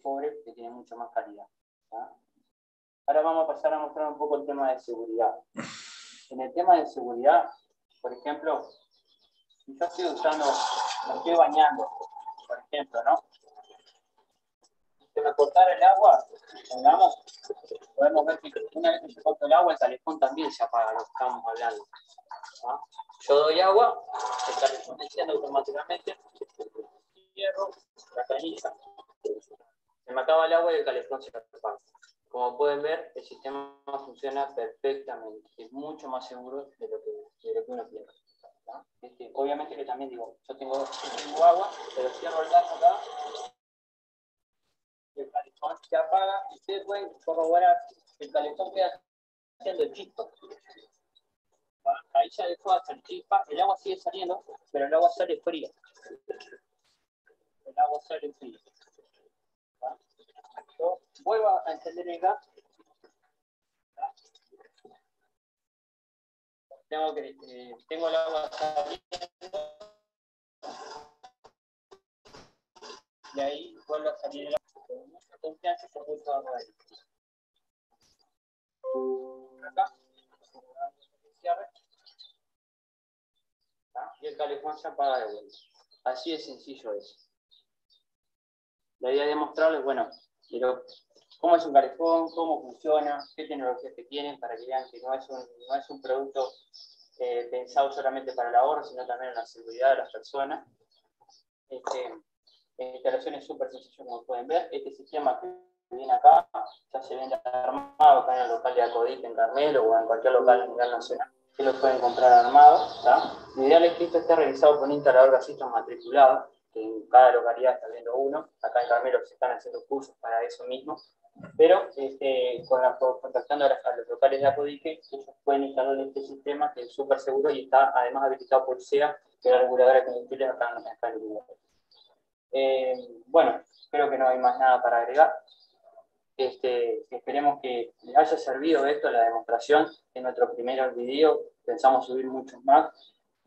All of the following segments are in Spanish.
de cobre que tiene mucha más calidad. ¿Tá? Ahora vamos a pasar a mostrar un poco el tema de seguridad. En el tema de seguridad, por ejemplo, si yo estoy usando, me estoy bañando, por ejemplo, ¿no? Si me cortara el agua, pongamos, podemos ver que una vez que se corta el agua, el calefón también se apaga, lo que estamos hablando. ¿Ah? Yo doy agua, el calefón se enciende automáticamente, cierro la canilla, se me acaba el agua y el calefón se apaga. Como pueden ver, el sistema funciona perfectamente, es mucho más seguro de lo que uno piensa. ¿No? Obviamente que también digo, yo tengo agua, pero cierro el gas acá, el calefón se apaga, y ustedes pueden corroborar que el calefón queda haciendo chispa. Ahí ya dejó de hacer chispa, el agua sigue saliendo, pero el agua sale fría. El agua sale fría. Yo vuelvo a encender el gas. Tengo el agua saliendo. Y ahí vuelvo a salir el agua. Con mucha confianza se puede agua ahí. Acá. Y el calefón se apaga de vuelta. Así de sencillo es. La idea de mostrarles, bueno, pero cómo es un calefón, cómo funciona, qué tecnologías que tienen, para que vean que no es un producto pensado solamente para el ahorro, sino también en la seguridad de las personas. La instalación es súper sencilla, como pueden ver. Este sistema que viene acá ya se vende armado acá en el local de Acodic en Carmelo o en cualquier local a nivel nacional. Que lo pueden comprar armado. Lo ideal es que esto esté realizado por un instalador gasista matriculado, que en cada localidad está viendo uno. Acá en Carmelo se están haciendo cursos para eso mismo. Pero contactando a los locales de Acodic, ellos pueden instalar este sistema que es súper seguro y está además habilitado por SEA, que es la reguladora de combustibles acá en el lugar. Bueno, creo que no hay más nada para agregar. Esperemos que les haya servido esto, la demostración de nuestro primer video. Pensamos subir muchos más,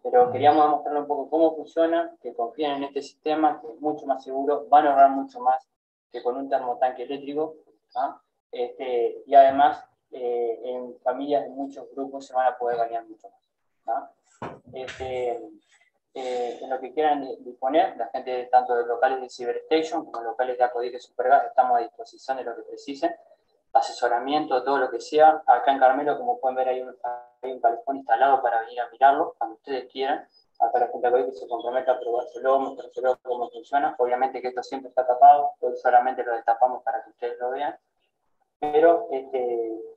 pero queríamos demostrarles un poco cómo funciona, que confíen en este sistema, que es mucho más seguro, van a ahorrar mucho más que con un termotanque eléctrico. Y además, en familias de muchos grupos se van a poder bañar mucho más. En lo que quieran disponer, la gente tanto de locales de Cyberstation como locales de Acodic Supergas, estamos a disposición de lo que precisen, asesoramiento, todo lo que sea. Acá en Carmelo, como pueden ver, hay un calefón instalado para venir a mirarlo cuando ustedes quieran. Acá la gente de Acodic se compromete a probárselo, mostrárselo cómo funciona. Obviamente que esto siempre está tapado, hoy solamente lo destapamos para que ustedes lo vean. Pero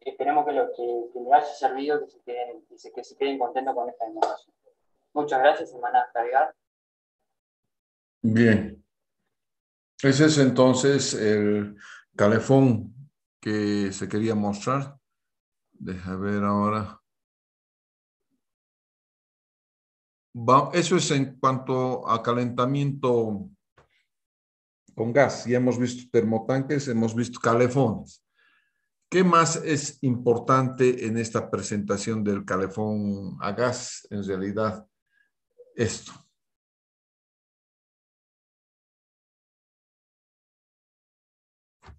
esperemos que les haya servido, que se queden contentos con esta demostración. Muchas gracias, semana cargar. Bien. Ese es entonces el calefón que se quería mostrar. Deja ver ahora. Eso es en cuanto a calentamiento con gas. Ya hemos visto termotanques, hemos visto calefones. ¿Qué más es importante en esta presentación del calefón a gas? En realidad, esto.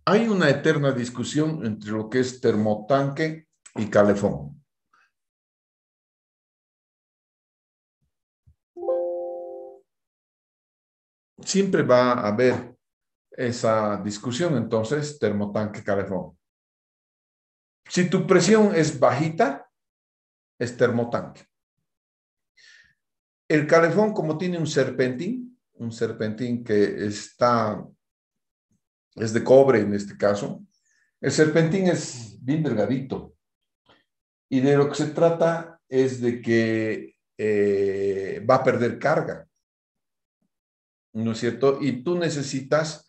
Hay una eterna discusión entre lo que es termotanque y calefón. Siempre va a haber esa discusión, entonces, termotanque, calefón. Si tu presión es bajita, es termotanque. El calefón, como tiene un serpentín que es de cobre en este caso, el serpentín es bien delgadito. Y de lo que se trata es de que va a perder carga, ¿no es cierto? Y tú necesitas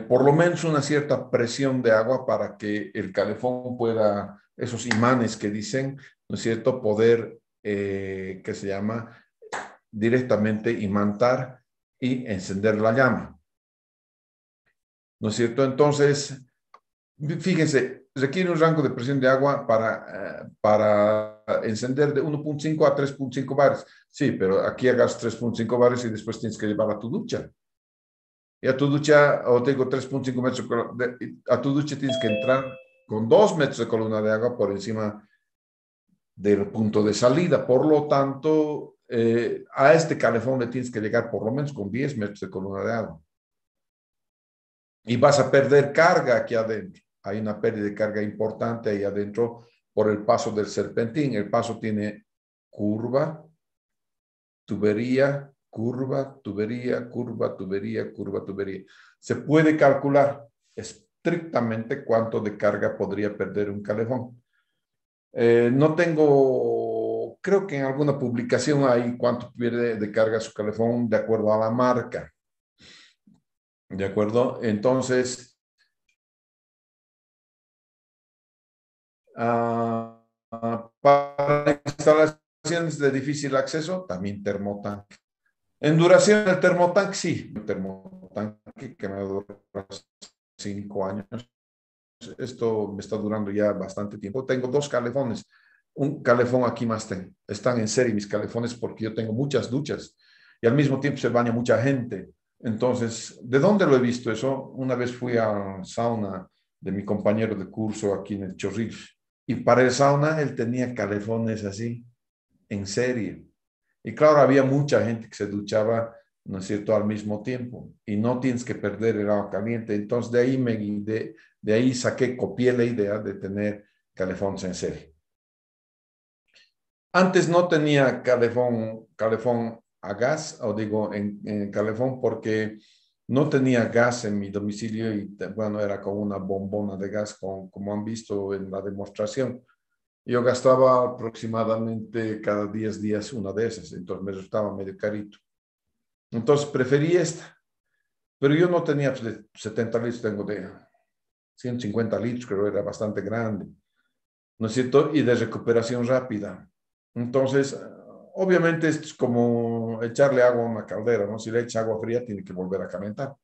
por lo menos una cierta presión de agua para que el calefón pueda, esos imanes que dicen, ¿no es cierto?, poder, que se llama, directamente imantar y encender la llama. ¿No es cierto? Entonces, fíjense, requiere un rango de presión de agua para encender de 1.5 a 3.5 bares. Sí, pero aquí hagas 3.5 bares y después tienes que llevar a tu ducha. Y a tu ducha, o tengo 3.5 metros, a tu ducha tienes que entrar con 2 metros de columna de agua por encima del punto de salida. Por lo tanto, a este calefón le tienes que llegar por lo menos con 10 metros de columna de agua. Y vas a perder carga aquí adentro. Hay una pérdida de carga importante ahí adentro por el paso del serpentín. El paso tiene curva, tubería, curva, tubería, curva, tubería, curva, tubería. Se puede calcular estrictamente cuánto de carga podría perder un calefón. No tengo, creo que en alguna publicación hay cuánto pierde de carga su calefón de acuerdo a la marca. ¿De acuerdo? Entonces, para instalaciones de difícil acceso, también termotanque. En duración, el termotanque, sí. El termotanque que me dura 5 años. Esto me está durando ya bastante tiempo. Tengo 2 calefones. Un calefón aquí más tengo. Están en serie mis calefones porque yo tengo muchas duchas y al mismo tiempo se baña mucha gente. Entonces, ¿de dónde lo he visto eso? Una vez fui a sauna de mi compañero de curso aquí en el Chorrillos y para el sauna él tenía calefones así, en serie. Y claro, había mucha gente que se duchaba, ¿no es cierto?, al mismo tiempo. Y no tienes que perder el agua caliente. Entonces, de ahí me guié, de ahí copié la idea de tener calefones en serie. Antes no tenía calefón a gas, o digo, en calefón, porque no tenía gas en mi domicilio y, bueno, era con una bombona de gas, como han visto en la demostración. Yo gastaba aproximadamente cada 10 días una de esas, entonces me resultaba medio carito. Entonces preferí esta, pero yo no tenía pues, de 70 litros, tengo de 150 litros, creo que era bastante grande, ¿no es cierto? Y de recuperación rápida. Entonces, obviamente esto es como echarle agua a una caldera, ¿no? Si le echas agua fría, tiene que volver a calentar.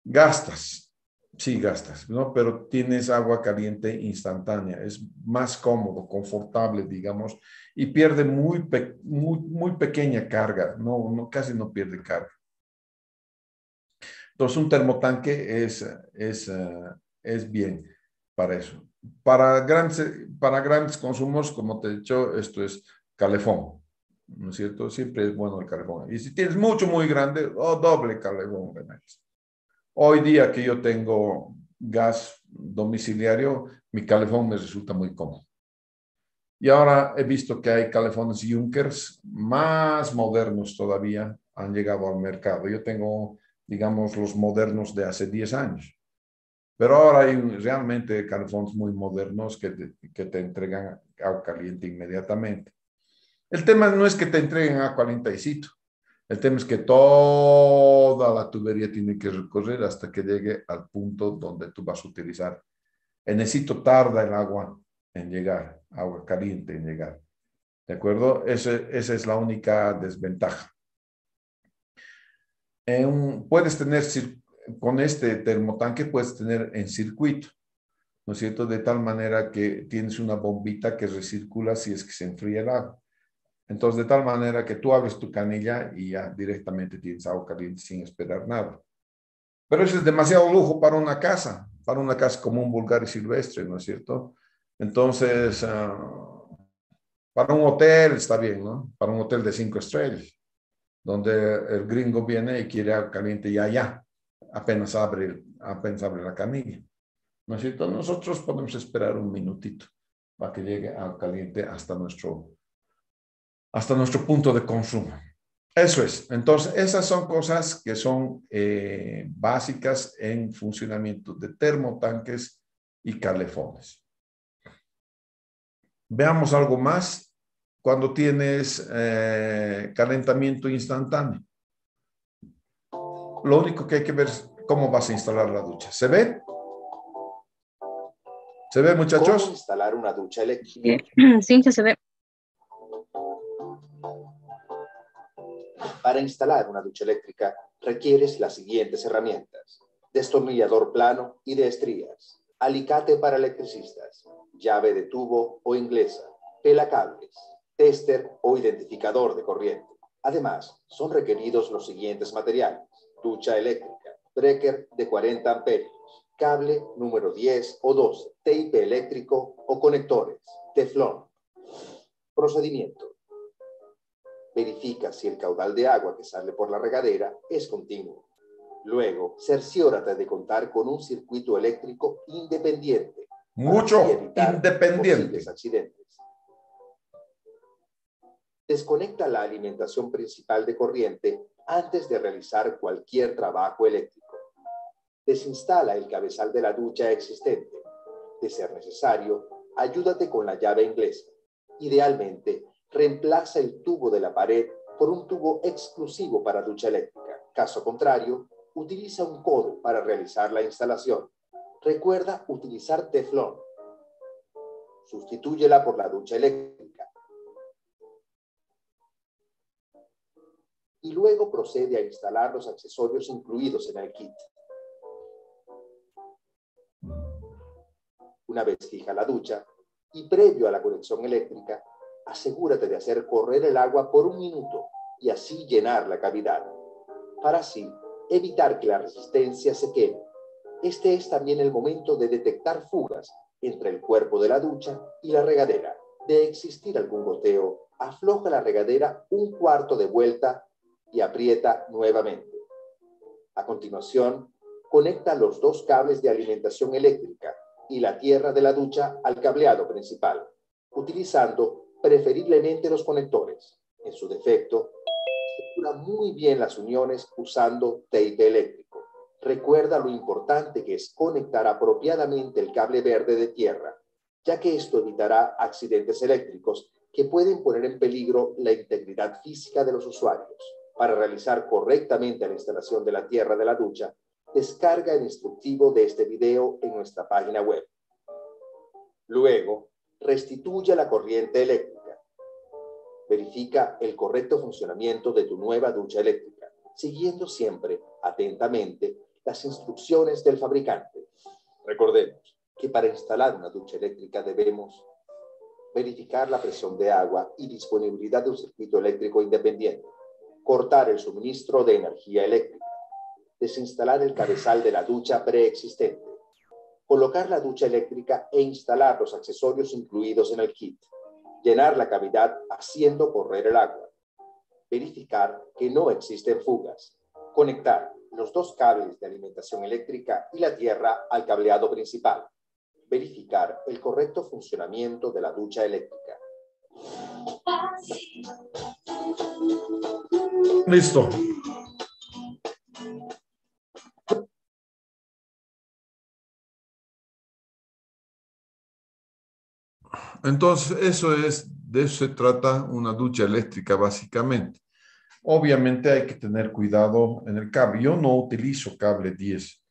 Gastas, sí gastas, ¿no? Pero tienes agua caliente instantánea, es más cómodo, confortable, digamos, y pierde muy pequeña carga, casi no pierde carga. Entonces, un termotanque es bien para eso. Para grandes consumos, como te he dicho, esto es calefón, ¿no es cierto? Siempre es bueno el calefón. Y si tienes muy grande, doble calefón. Hoy día que yo tengo gas domiciliario, mi calefón me resulta muy cómodo. Y ahora he visto que hay calefones Junkers más modernos todavía, han llegado al mercado. Yo tengo, digamos, los modernos de hace 10 años. Pero ahora hay realmente calefones muy modernos que te entregan agua caliente inmediatamente. El tema no es que te entreguen agua calientecito. El tema es que toda la tubería tiene que recorrer hasta que llegue al punto donde tú vas a utilizar. En Necesito tarda el agua en llegar, agua caliente en llegar. ¿De acuerdo? Esa es la única desventaja. Puedes tener, con este termotanque, puedes tener en circuito, ¿no es cierto? De tal manera que tienes una bombita que recircula si es que se enfría el agua. Entonces, de tal manera que tú abres tu canilla y ya directamente tienes agua caliente sin esperar nada. Pero eso es demasiado lujo para una casa común, vulgar y silvestre, ¿no es cierto? Entonces, para un hotel está bien, ¿no? Para un hotel de 5 estrellas, donde el gringo viene y quiere agua caliente ya, apenas abre la canilla, ¿no es cierto? Nosotros podemos esperar un minutito para que llegue agua caliente hasta nuestro punto de consumo. Eso es. Entonces, esas son cosas que son básicas en funcionamiento de termotanques y calefones. Veamos algo más cuando tienes calentamiento instantáneo. Lo único que hay que ver es cómo vas a instalar la ducha. ¿Se ve? ¿Se ve, muchachos? ¿Cómo instalar una ducha eléctrica? Sí, que se ve. Para instalar una ducha eléctrica requieres las siguientes herramientas: destornillador plano y de estrías, alicate para electricistas, llave de tubo o inglesa, pelacables, tester o identificador de corriente. Además, son requeridos los siguientes materiales: ducha eléctrica, breaker de 40 amperios, cable número 10 o 12, tape eléctrico o conectores, teflón. Procedimiento. Verifica si el caudal de agua que sale por la regadera es continuo. Luego, cerciórate de contar con un circuito eléctrico independiente. Mucho Para evitar independiente. posibles accidentes. Desconecta la alimentación principal de corriente antes de realizar cualquier trabajo eléctrico. Desinstala el cabezal de la ducha existente. De ser necesario, ayúdate con la llave inglesa. Idealmente, reemplaza el tubo de la pared por un tubo exclusivo para ducha eléctrica. Caso contrario, utiliza un codo para realizar la instalación. Recuerda utilizar teflón. Sustitúyela por la ducha eléctrica. Y luego procede a instalar los accesorios incluidos en el kit. Una vez fija la ducha y previo a la conexión eléctrica, asegúrate de hacer correr el agua por 1 minuto y así llenar la cavidad, para así evitar que la resistencia se queme. Este es también el momento de detectar fugas entre el cuerpo de la ducha y la regadera. De existir algún goteo, afloja la regadera 1/4 de vuelta y aprieta nuevamente. A continuación, conecta los 2 cables de alimentación eléctrica y la tierra de la ducha al cableado principal, utilizando preferiblemente los conectores. En su defecto, asegura muy bien las uniones usando tape eléctrico. Recuerda lo importante que es conectar apropiadamente el cable verde de tierra, ya que esto evitará accidentes eléctricos que pueden poner en peligro la integridad física de los usuarios. Para realizar correctamente la instalación de la tierra de la ducha, descarga el instructivo de este video en nuestra página web. Luego, restituye la corriente eléctrica. Verifica el correcto funcionamiento de tu nueva ducha eléctrica, siguiendo siempre atentamente las instrucciones del fabricante. Recordemos que para instalar una ducha eléctrica debemos verificar la presión de agua y disponibilidad de un circuito eléctrico independiente, cortar el suministro de energía eléctrica, desinstalar el cabezal de la ducha preexistente, colocar la ducha eléctrica e instalar los accesorios incluidos en el kit, llenar la cavidad haciendo correr el agua, verificar que no existen fugas, conectar los 2 cables de alimentación eléctrica y la tierra al cableado principal, verificar el correcto funcionamiento de la ducha eléctrica. Listo. Entonces, de eso se trata una ducha eléctrica básicamente. Obviamente hay que tener cuidado en el cable. Yo no utilizo cable 10.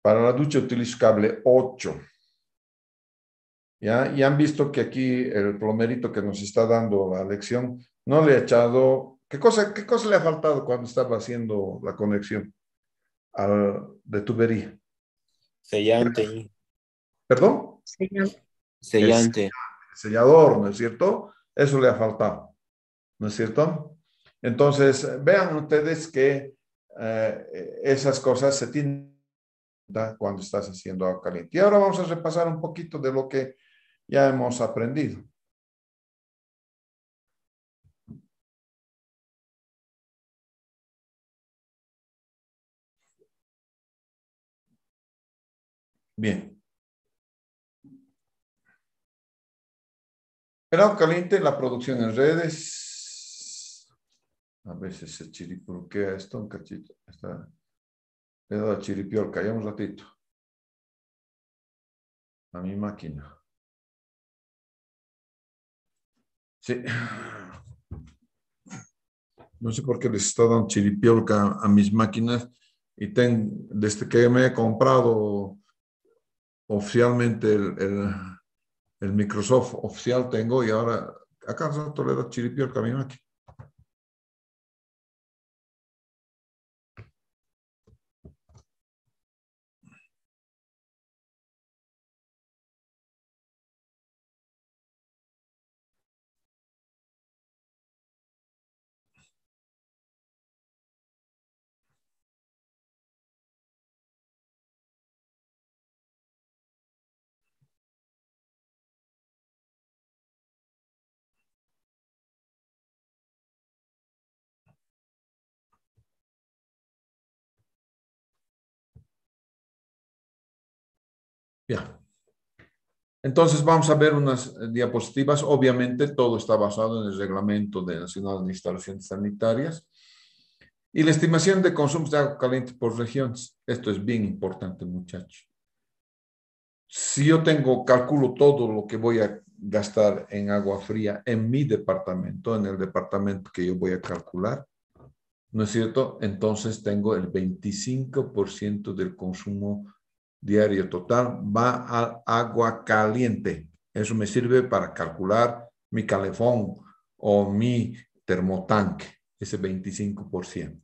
Para la ducha utilizo cable 8. ¿Ya? Y han visto que aquí el plomerito que nos está dando la lección no le ha echado... qué cosa le ha faltado cuando estaba haciendo la conexión de tubería? Sellante. ¿Perdón? El Sellante. sellador, ¿no es cierto? Eso le ha faltado, ¿no es cierto? Entonces, vean ustedes que esas cosas se tienen cuando estás haciendo agua caliente. Y ahora vamos a repasar un poquito de lo que ya hemos aprendido. Bien. El agua caliente, la producción en redes. A veces se chiripiolquea esto un cachito. Le he dado chiripiolca, ya un ratito. A mi máquina. Sí. No sé por qué les está dando chiripiolca a mis máquinas y desde que me he comprado oficialmente el Microsoft oficial tengo y ahora a cada rato le da chiripiolca a mi máquina. Bien. Entonces vamos a ver unas diapositivas. Obviamente todo está basado en el Reglamento Nacional de Instalaciones Sanitarias. Y la estimación de consumos de agua caliente por regiones. Esto es bien importante, muchachos. Si yo calculo todo lo que voy a gastar en agua fría en mi departamento, en el departamento que yo voy a calcular, ¿no es cierto? Entonces tengo el 25% del consumo diario total va al agua caliente. Eso me sirve para calcular mi calefón o mi termotanque, ese 25%.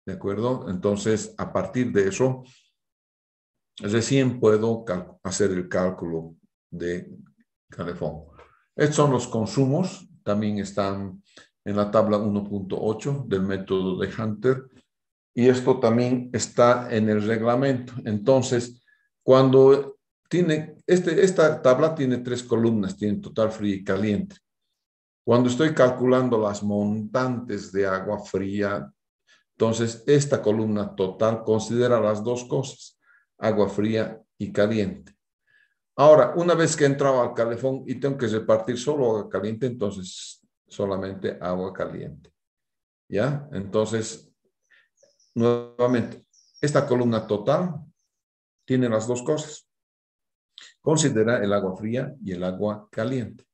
¿De acuerdo? Entonces, a partir de eso, recién puedo hacer el cálculo de calefón. Estos son los consumos, también están en la tabla 1.8 del método de Hunter, y esto también está en el reglamento. Entonces, cuando esta tabla tiene 3 columnas, tiene total, frío y caliente. Cuando estoy calculando las montantes de agua fría, entonces esta columna total considera las dos cosas, agua fría y caliente. Ahora, una vez que he entrado al calefón y tengo que repartir solo agua caliente, entonces solamente agua caliente. ¿Ya? Entonces, nuevamente, esta columna total tiene las dos cosas. Considera el agua fría y el agua caliente.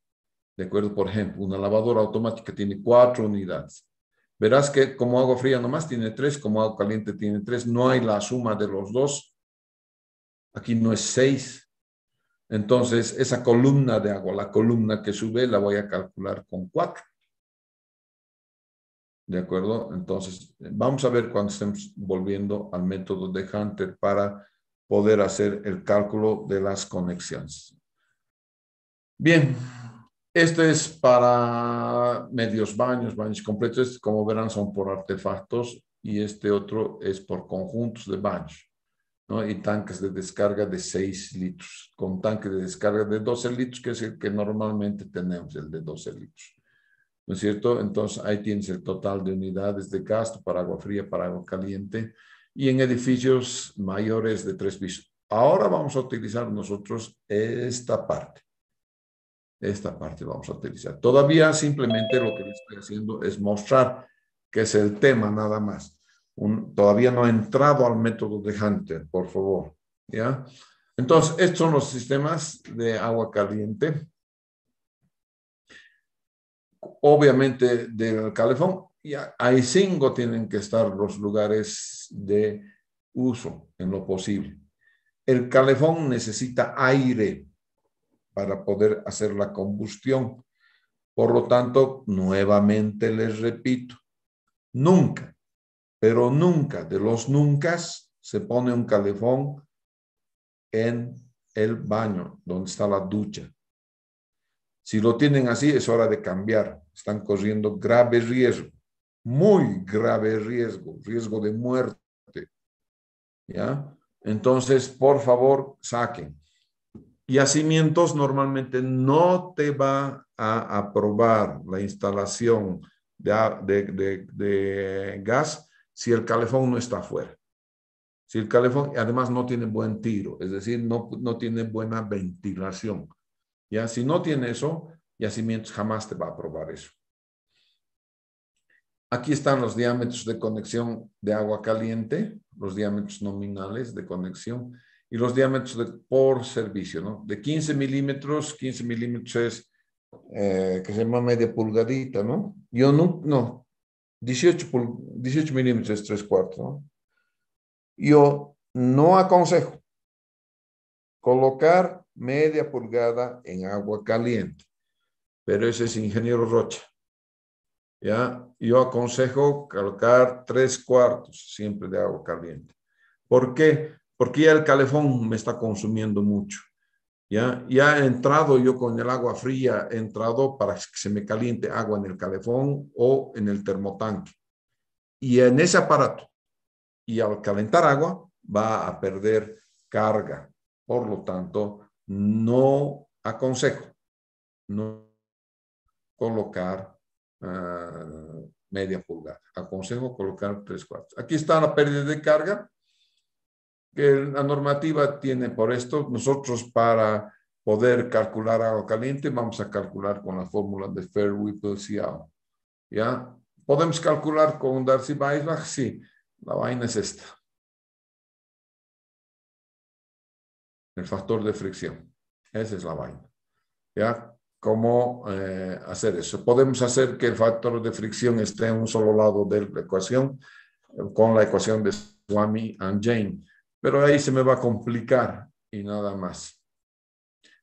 ¿De acuerdo? Por ejemplo, una lavadora automática tiene 4 unidades. Verás que como agua fría nomás tiene 3, como agua caliente tiene 3. No hay la suma de los dos. Aquí no es 6. Entonces, esa columna de agua, la columna que sube, la voy a calcular con 4. ¿De acuerdo? Entonces, vamos a ver cuando estemos volviendo al método de Hunter para poder hacer el cálculo de las conexiones. Bien, este es para medios baños, baños completos. Como verán, son por artefactos y este otro es por conjuntos de baños, ¿no? Y tanques de descarga de 6 litros, con tanque de descarga de 12 litros, que es el que normalmente tenemos, el de 12 litros. ¿No es cierto? Entonces, ahí tienes el total de unidades de gasto para agua fría, para agua caliente, y en edificios mayores de 3 pisos. Ahora vamos a utilizar nosotros esta parte. Esta parte vamos a utilizar. Todavía simplemente lo que les estoy haciendo es mostrar que es el tema nada más. Todavía no he entrado al método de Hunter, por favor. ¿Ya? Entonces, estos son los sistemas de agua caliente. Obviamente del calefón, y ahí 5 tienen que estar los lugares de uso en lo posible. El calefón necesita aire para poder hacer la combustión. Por lo tanto, nuevamente les repito, nunca, pero nunca, de los nunca, se pone un calefón en el baño, donde está la ducha. Si lo tienen así, es hora de cambiar. Están corriendo grave riesgo, muy grave riesgo de muerte. ¿Ya? Entonces, por favor, saquen. Yacimientos normalmente no te va a aprobar la instalación de gas si el calefón no está afuera. Si el calefón además no tiene buen tiro, es decir, no tiene buena ventilación. ¿Ya? Si no tiene eso, Yacimientos jamás te va a aprobar eso. Aquí están los diámetros de conexión de agua caliente, los diámetros nominales de conexión y los diámetros por servicio, ¿no? De 15 milímetros es que se llama media pulgadita, ¿no? Yo no, 18 milímetros es 3/4, ¿no? Yo no aconsejo colocar media pulgada en agua caliente, pero ese es ingeniero Rocha. ¿Ya? Yo aconsejo colocar 3/4 siempre de agua caliente. ¿Por qué? Porque ya el calefón me está consumiendo mucho. Ya he entrado yo con el agua fría, he entrado para que se me caliente agua en el calefón o en el termotanque. Y en ese aparato, y al calentar agua, va a perder carga. Por lo tanto, no aconsejo no colocar media pulgada. Aconsejo colocar 3/4. Aquí está la pérdida de carga. que la normativa tiene por esto. Nosotros para poder calcular agua caliente vamos a calcular con la fórmula de Fair-Whipple-Ciao. ¿Ya? ¿Podemos calcular con Darcy-Weisbach? Sí. La vaina es esta. El factor de fricción. Esa es la vaina. ¿Ya? ¿Cómo hacer eso? Podemos hacer que el factor de fricción esté en un solo lado de la ecuación, con la ecuación de Swamy and Jane. Pero ahí se me va a complicar y nada más.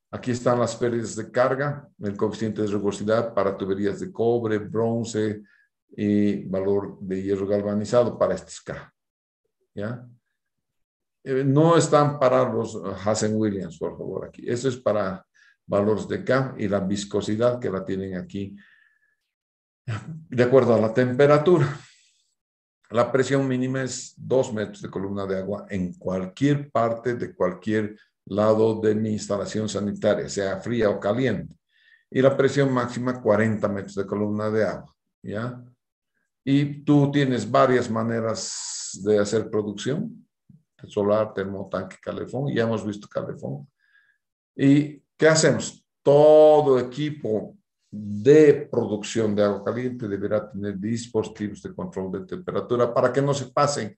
Aquí están las pérdidas de carga, el coeficiente de rugosidad para tuberías de cobre, bronce y valor de hierro galvanizado para este K. ¿Ya? No están para los Hazen-Williams, por favor, aquí. Eso es para valores de K y la viscosidad que la tienen aquí de acuerdo a la temperatura. La presión mínima es 2 metros de columna de agua en cualquier parte de cualquier lado de mi instalación sanitaria, sea fría o caliente. Y la presión máxima 40 metros de columna de agua. ¿Ya? Y tú tienes varias maneras de hacer producción. Solar, termotanque, calefón. Ya hemos visto calefón. ¿Y qué hacemos? Todo equipo de producción de agua caliente deberá tener dispositivos de control de temperatura para que no se pasen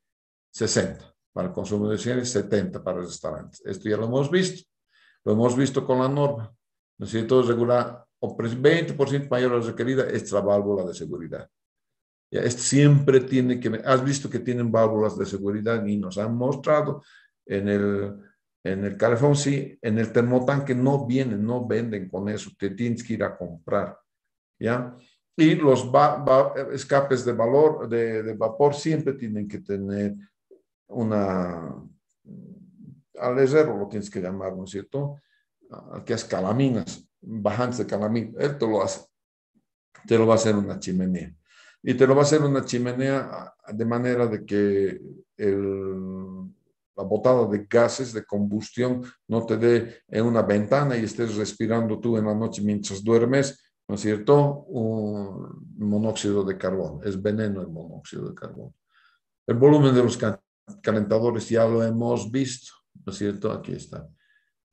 60 para el consumo de residencias, 70 para restaurantes. Esto ya lo hemos visto con la norma. Necesito regular 20% mayor a la requerida, esta válvula de seguridad. Ya, siempre tiene que, has visto que tienen válvulas de seguridad y nos han mostrado en el calefón, sí, en el termotanque no vienen, no venden con eso, te tienes que ir a comprar, ¿ya? Y los escapes de vapor siempre tienen que tener al reservo lo tienes que llamar, ¿no es cierto? Que es calaminas, bajantes de calamina, él te lo hace, te lo va a hacer una chimenea. Y te lo va a hacer una chimenea de manera de que la botada de gases de combustión no te dé en una ventana y estés respirando tú en la noche mientras duermes, ¿no es cierto? Un monóxido de carbono. Es veneno el monóxido de carbono. El volumen de los calentadores ya lo hemos visto, ¿no es cierto? Aquí está.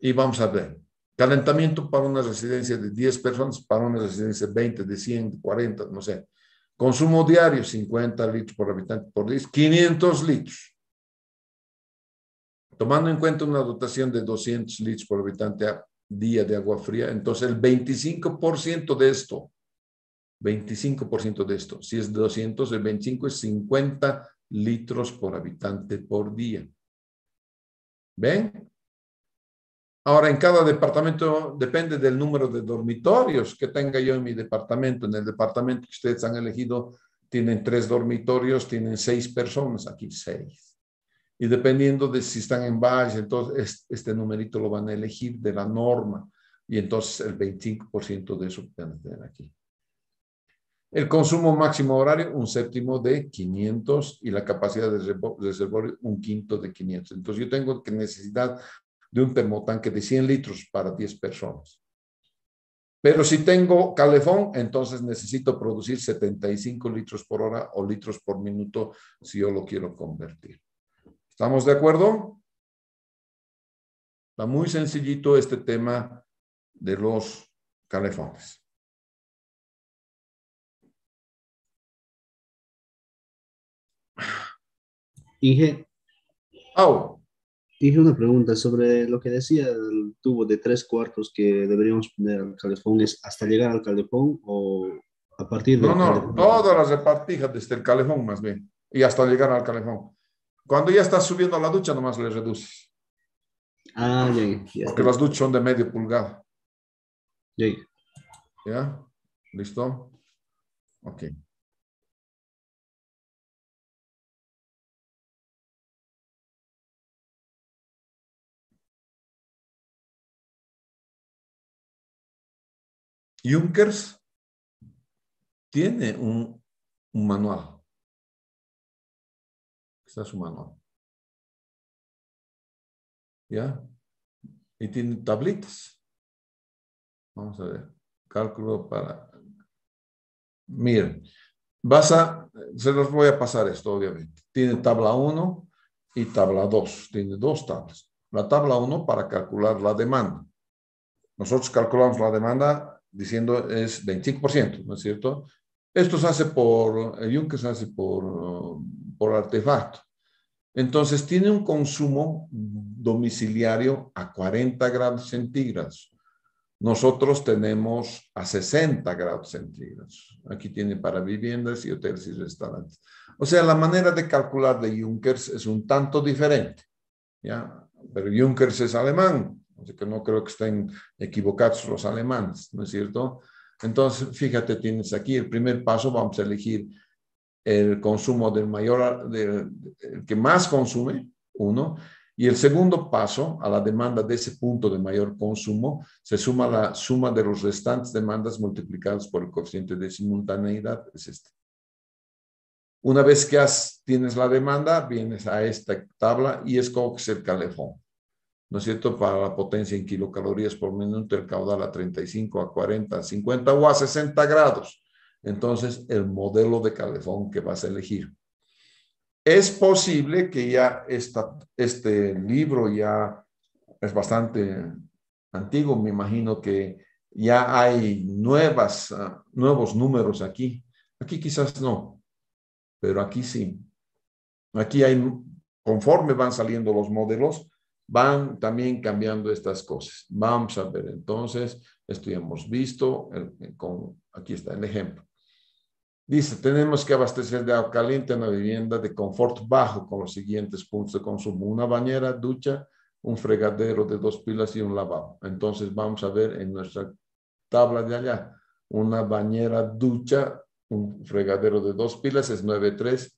Y vamos a ver. Calentamiento para una residencia de 10 personas, para una residencia de 20, de 100, de 40, no sé. Consumo diario, 50 litros por habitante por día, 500 litros. Tomando en cuenta una dotación de 200 litros por habitante a día de agua fría, entonces el 25% de esto, 25% de esto, si es 200, el 25 es 50 litros por habitante por día. ¿Ven? Ahora, en cada departamento depende del número de dormitorios que tenga yo en mi departamento. En el departamento que ustedes han elegido, tienen 3 dormitorios, tienen 6 personas, aquí 6. Y dependiendo de si están en valle, entonces este numerito lo van a elegir de la norma. Y entonces el 25% de eso van a tener aquí. El consumo máximo horario, 1/7 de 500 y la capacidad de reservorio, 1/5 de 500. Entonces yo tengo que necesidad de un termotanque de 100 litros para 10 personas. Pero si tengo calefón, entonces necesito producir 75 litros por hora o litros por minuto si yo lo quiero convertir. ¿Estamos de acuerdo? Está muy sencillito este tema de los calefones. Inge, Oh. Dije una pregunta sobre lo que decía el tubo de 3/4 que deberíamos poner al calefón. ¿Es hasta llegar al calefón o a partir No, del no, calefón? todas las repartijas desde el calefón más bien y hasta llegar al calefón. Cuando ya estás subiendo a la ducha, nomás le reduces. Ah, ya Porque está. las duchas son de medio pulgada. Ya. ¿Ya? ¿Listo? Ok. Junkers tiene un manual. Está su manual. ¿Ya? Y tiene tablitas. Vamos a ver. Cálculo para... Miren, se los voy a pasar esto, obviamente. Tiene tabla 1, y tabla 2. Tiene dos tablas. La tabla 1 para calcular la demanda. Nosotros calculamos la demanda diciendo es 25%, ¿no es cierto? Esto se hace el Juncker se hace por artefacto. Entonces tiene un consumo domiciliario a 40 grados centígrados. Nosotros tenemos a 60 grados centígrados. Aquí tiene para viviendas y hoteles y restaurantes. O sea, la manera de calcular de Junkers es un tanto diferente, ¿ya? Pero Junkers es alemán, así que no creo que estén equivocados los alemanes, ¿no es cierto? Entonces, fíjate, tienes aquí el primer paso, vamos a elegir el consumo el que más consume, uno, y el segundo paso, a la demanda de ese punto de mayor consumo, se suma la suma de los restantes demandas multiplicados por el coeficiente de simultaneidad, es este. Una vez que tienes la demanda, vienes a esta tabla y escoges el calefón, ¿no es cierto? Para la potencia en kilocalorías por minuto, el caudal a 35, a 40, a 50 o a 60 grados. Entonces, el modelo de calefón que vas a elegir. Es posible que ya este libro ya es bastante antiguo, me imagino que ya hay nuevos números aquí. Aquí quizás no, pero aquí sí. Aquí conforme van saliendo los modelos, van también cambiando estas cosas. Vamos a ver, entonces, esto ya hemos visto, aquí está el ejemplo. Dice, tenemos que abastecer de agua caliente una vivienda de confort bajo con los siguientes puntos de consumo. Una bañera, ducha, un fregadero de 2 pilas y un lavabo. Entonces vamos a ver en nuestra tabla de allá. Una bañera, ducha, un fregadero de 2 pilas es 9,3,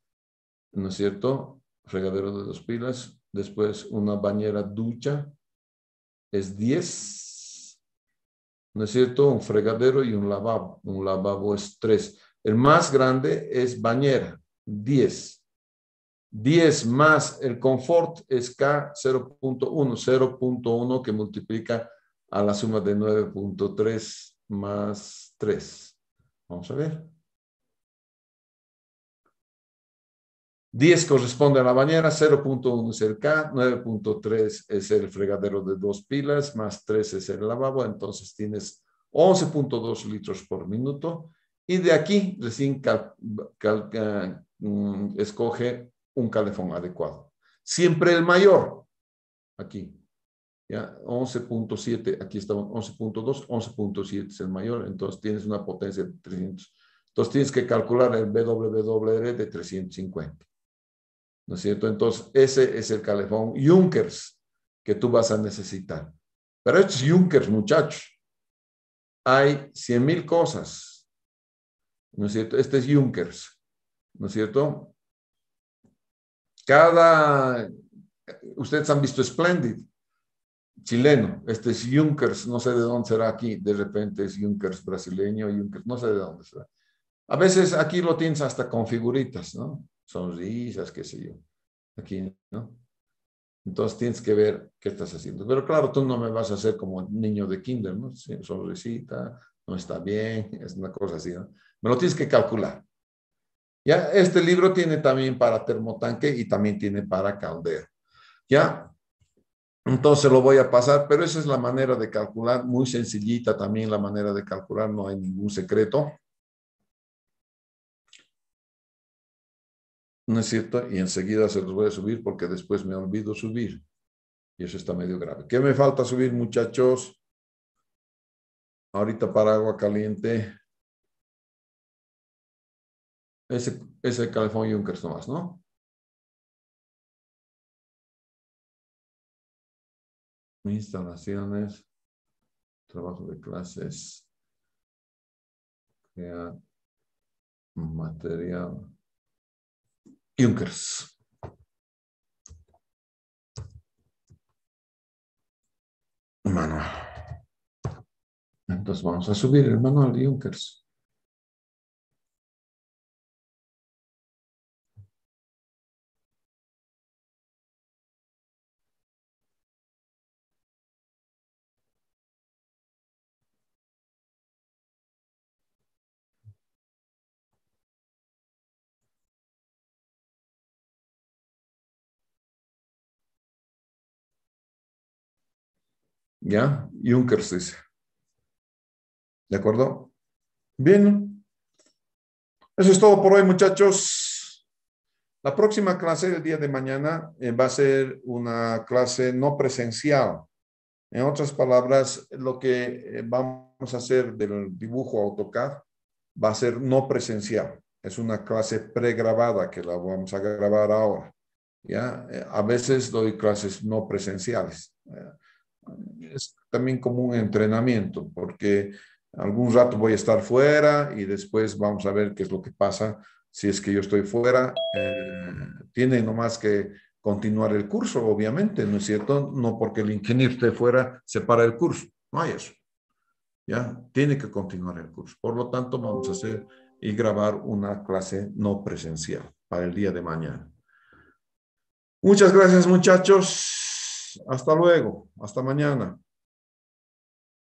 ¿no es cierto? Fregadero de 2 pilas. Después una bañera, ducha es 10, ¿no es cierto? Un fregadero y un lavabo. Un lavabo es 3. El más grande es bañera, 10. 10 más el confort es K 0.1, 0.1 que multiplica a la suma de 9.3 más 3. Vamos a ver. 10 corresponde a la bañera, 0.1 es el K, 9.3 es el fregadero de 2 pilas, más 3 es el lavabo, entonces tienes 11.2 litros por minuto. Y de aquí recién escoge un calefón adecuado. Siempre el mayor, aquí, ¿ya? 11.7, aquí está 11.2, 11.7 es el mayor, entonces tienes una potencia de 300. Entonces tienes que calcular el BWR de 350. ¿No es cierto? Entonces, ese es el calefón Junkers que tú vas a necesitar. Pero estos Junkers, muchachos, hay 100,000 cosas, ¿no es cierto? Este es Junkers, ¿no es cierto? Ustedes han visto Splendid, chileno, este es Junkers, no sé de dónde será aquí, de repente es Junkers brasileño, Junkers, no sé de dónde será. A veces aquí lo tienes hasta con figuritas, ¿no? Sonrisas, qué sé yo. Aquí, ¿no? Entonces tienes que ver qué estás haciendo. Pero claro, tú no me vas a hacer como niño de kinder, ¿no? Sonrisita, no está bien, es una cosa así, ¿no? Me lo tienes que calcular. Ya, este libro tiene también para termotanque y también tiene para caldero. Ya, entonces lo voy a pasar, pero esa es la manera de calcular, muy sencillita también la manera de calcular, no hay ningún secreto. ¿No es cierto? Y enseguida se los voy a subir porque después me olvido subir. Y eso está medio grave. ¿Qué me falta subir, muchachos? Ahorita para agua caliente. Ese calefón Junkers nomás, ¿no? Instalaciones, trabajo de clases, crear material. Junkers. Manual. Entonces vamos a subir el manual de Junkers. ¿Ya? Junkers dice. ¿De acuerdo? Bien. Eso es todo por hoy, muchachos. La próxima clase del día de mañana va a ser una clase no presencial. En otras palabras, lo que vamos a hacer del dibujo AutoCAD va a ser no presencial. Es una clase pregrabada que la vamos a grabar ahora. ¿Ya? A veces doy clases no presenciales. Es también como un entrenamiento, porque algún rato voy a estar fuera y después vamos a ver qué es lo que pasa si es que yo estoy fuera. Tiene nomás que continuar el curso, obviamente, ¿no es cierto? No porque el ingeniero esté fuera, se para el curso. No hay eso. ¿Ya? Tiene que continuar el curso. Por lo tanto, vamos a hacer y grabar una clase no presencial para el día de mañana. Muchas gracias, muchachos. Hasta luego. Hasta mañana.